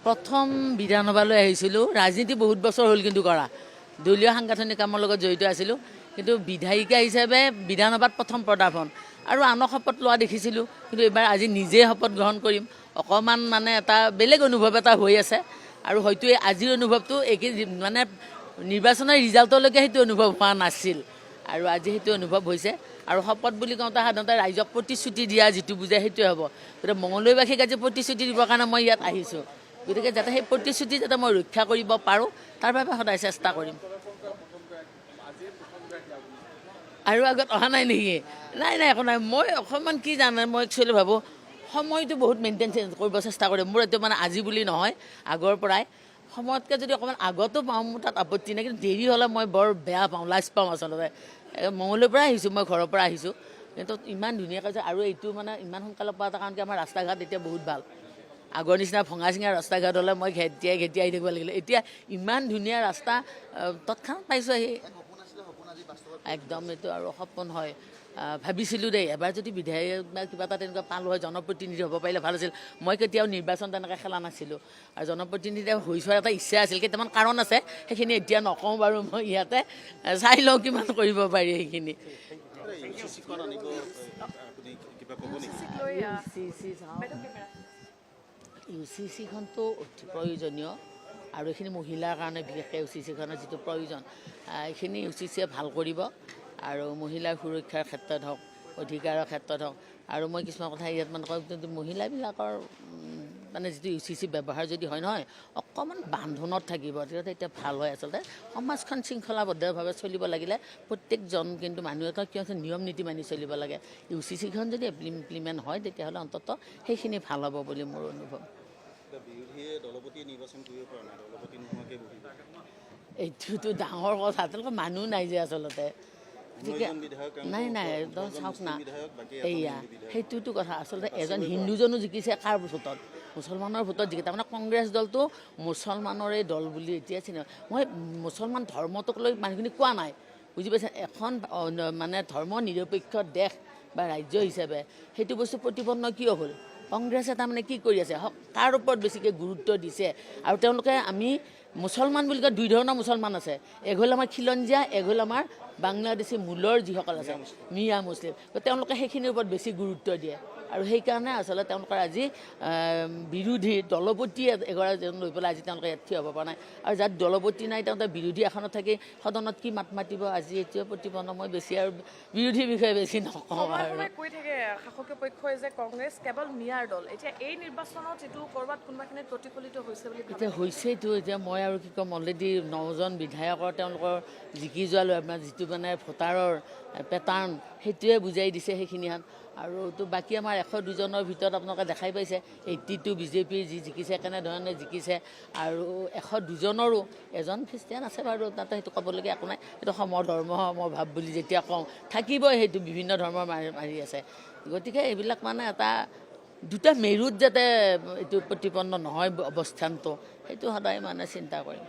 প্ৰথম বিধানসভালৈ আহিছিলোঁ। ৰাজনীতি বহুত বছৰ হ'ল কিন্তু কৰা, দলীয় সাংগঠনিক কামৰ লগত জড়িত আছিলোঁ, কিন্তু বিধায়িকা হিচাপে বিধানসভাত প্ৰথম পদাৰ্পণ আৰু আনক শপত লোৱা দেখিছিলোঁ, কিন্তু এইবাৰ আজি নিজে শপত গ্ৰহণ কৰিম। অকণমান মানে এটা বেলেগ অনুভৱ এটা হৈ আছে আৰু হয়তো এই আজিৰ অনুভৱটো একে মানে নিৰ্বাচনৰ ৰিজাল্টলৈকে সেইটো অনুভৱ হোৱা নাছিল আৰু আজি সেইটো অনুভৱ হৈছে। আৰু শপত বুলি কওঁতে সাধাৰণতে ৰাইজক প্ৰতিশ্ৰুতি দিয়া যিটো বুজায় সেইটোৱে হ'ব। গতিকে মঙলদৈবাসীক আজি প্ৰতিশ্ৰুতি দিবৰ কাৰণে মই ইয়াত আহিছোঁ, গতিকে যাতে সেই প্ৰতিশ্ৰুতি যাতে মই ৰক্ষা কৰিব পাৰোঁ তাৰ বাবে সদায় চেষ্টা কৰিম। আৰু আগত অহা নাই নেকি? নাই একো নাই। মই অকণমান কি জানে, মই একচুৱেলি ভাবোঁ সময়টো বহুত মেইনটেইন কৰিব চেষ্টা কৰিম। মোৰ এইটো মানে আজি বুলি নহয়, আগৰ পৰাই সময়তকৈ যদি অকণমান আগতো পাওঁ মোৰ তাত আপত্তি নাই, কিন্তু দেৰি হ'লে মই বৰ বেয়া পাওঁ, লাজ পাওঁ আচলতে। মঙলদৈৰ পৰা আহিছোঁ, মই ঘৰৰ পৰা আহিছোঁ, কিন্তু ইমান ধুনীয়াকৈ যে আৰু এইটো মানে ইমান সোনকালে পোৱা এটা কাৰণ কি আমাৰ ৰাস্তা ঘাট এতিয়া বহুত ভাল। আগৰ নিচিনা ভঙা চিঙা ৰাস্তা ঘাট হ'লে মই ঘেটিয়াই আহি থাকিব লাগিলে, এতিয়া ইমান ধুনীয়া ৰাস্তা তৎক্ষণাত পাইছোঁ আহি। একদম এইটো আৰু সপোন হয়। ভাবিছিলোঁ দেই এবাৰ যদি বিধায়ক বা কিবা এটা তেনেকুৱা পালোঁ হয়, জনপ্ৰতিনিধি হ'ব পাৰিলে ভাল আছিল। মই কেতিয়াও নিৰ্বাচন তেনেকৈ খেলা নাছিলোঁ আৰু জনপ্ৰতিনিধি হৈ চোৱাৰ এটা ইচ্ছা আছিল। কেইটামান কাৰণ আছে, সেইখিনি এতিয়া নকওঁ বাৰু, মই ইয়াতে চাই লওঁ কিমান কৰিব পাৰি সেইখিনি। UCC-খনতো অতি প্ৰয়োজনীয় আৰু এইখিনি মহিলাৰ কাৰণে বিশেষকৈ UCC-খনৰ যিটো প্ৰয়োজন এইখিনি UCC-য়ে ভাল কৰিব আৰু মহিলাৰ সুৰক্ষাৰ ক্ষেত্ৰত হওক, অধিকাৰৰ ক্ষেত্ৰত হওক। আৰু মই কিছুমান কথা ইয়াত মানে কওঁ, মহিলাবিলাকৰ মানে যিটো UCC ব্যৱহাৰ যদি হয় নহয় অকণমান বান্ধোনত থাকিব, তেতিয়া ভাল হয়। আচলতে সমাজখন শৃংখলাবদ্ধভাৱে চলিব লাগিলে প্ৰত্যেকজন কিন্তু মানুহে কি আছে নিয়ম নীতি মানি চলিব লাগে। UCC-খন যদি ইমপ্লিমেণ্ট হয় তেতিয়াহ'লে অন্ততঃ সেইখিনি ভাল হ'ব বুলি মোৰ অনুভৱ। এইটোতো ডাঙৰ কথা, তেওঁলোকৰ মানুহ নাই যে আচলতে। নাই চাওক না, এয়া সেইটোতো কথা। আচলতে এজন হিন্দুজনো জিকিছে কাৰ ভোটত? মুছলমানৰ ভোটত জিকে। তাৰমানে কংগ্ৰেছ দলটো মুছলমানৰে দল বুলি এতিয়া চিনি। মই মুছলমান ধৰ্মটোক লৈ মানুহখিনি কোৱা নাই, বুজি পাইছে? এখন মানে ধৰ্ম নিৰপেক্ষ দেশ বা ৰাজ্য হিচাপে সেইটো বস্তু প্ৰতিপন্ন কিয় হ'ল? কংগ্ৰেছে তাৰমানে কি কৰি আছে, কাৰ ওপৰত বেছিকৈ গুৰুত্ব দিছে? আৰু তেওঁলোকে আমি মুছলমান বুলি কয়, দুই ধৰণৰ মুছলমান আছে, এক হ'ল আমাৰ খিলঞ্জীয়া, এক হ'ল আমাৰ বাংলাদেশী মূলৰ যিসকল আছে মিয়া মুছলিম। তেওঁলোকে সেইখিনিৰ ওপৰত বেছি গুৰুত্ব দিয়ে আৰু সেইকাৰণে আচলতে তেওঁলোকৰ আজি বিৰোধী দলপতি এগৰাকী লৈ পেলাই আজি তেওঁলোকে ইয়াত থিয় হ'ব পৰা নাই। আৰু যাত দলপতি নাই তেওঁলোকে বিৰোধী আসনত থাকি সদনত কি মাত মাতিব আজি এতিয়া প্ৰতিপন্ন। মই বেছি আৰু বিৰোধীৰ বিষয়ে বেছি নকওঁ আৰু। কৈ থাকে শাসকীয় পক্ষই যে কংগ্ৰেছ কেৱল মিয়াৰ দল, এতিয়া এই নিৰ্বাচনত এইটো ক'ৰবাত কোনোবাখিনিত প্ৰতিফলিত হৈছে বুলি এতিয়া হৈছেতো। এতিয়া মই আৰু কি ক'ম, অলৰেডি 9জন বিধায়কৰ তেওঁলোকৰ জিকি যোৱা লৈ আপোনাৰ যিটো মানে ভোটাৰৰ পেটাৰ্ণ সেইটোৱে বুজাই দিছে সেইখিনিহাত। আৰু তো বাকী আমাৰ 102জনৰ ভিতৰত আপোনালোকে দেখাই পাইছে 82 বিজেপিৰ যি জিকিছে কেনেধৰণে জিকিছে। আৰু 102জনৰো এজন খ্ৰীষ্টিয়ান আছে বাৰু, তাতে সেইটো ক'বলগীয়া একো নাই। সেইটো ধৰ্ম ভাৱ বুলি যেতিয়া কওঁ থাকিবই, সেইটো বিভিন্ন ধৰ্মৰ মাৰি আছে। গতিকে এইবিলাক মানে এটা দুটা মেৰুত যাতে এইটো প্ৰতিপন্ন নহয় অৱস্থানটো, সেইটো সদায় মানে চিন্তা কৰিম।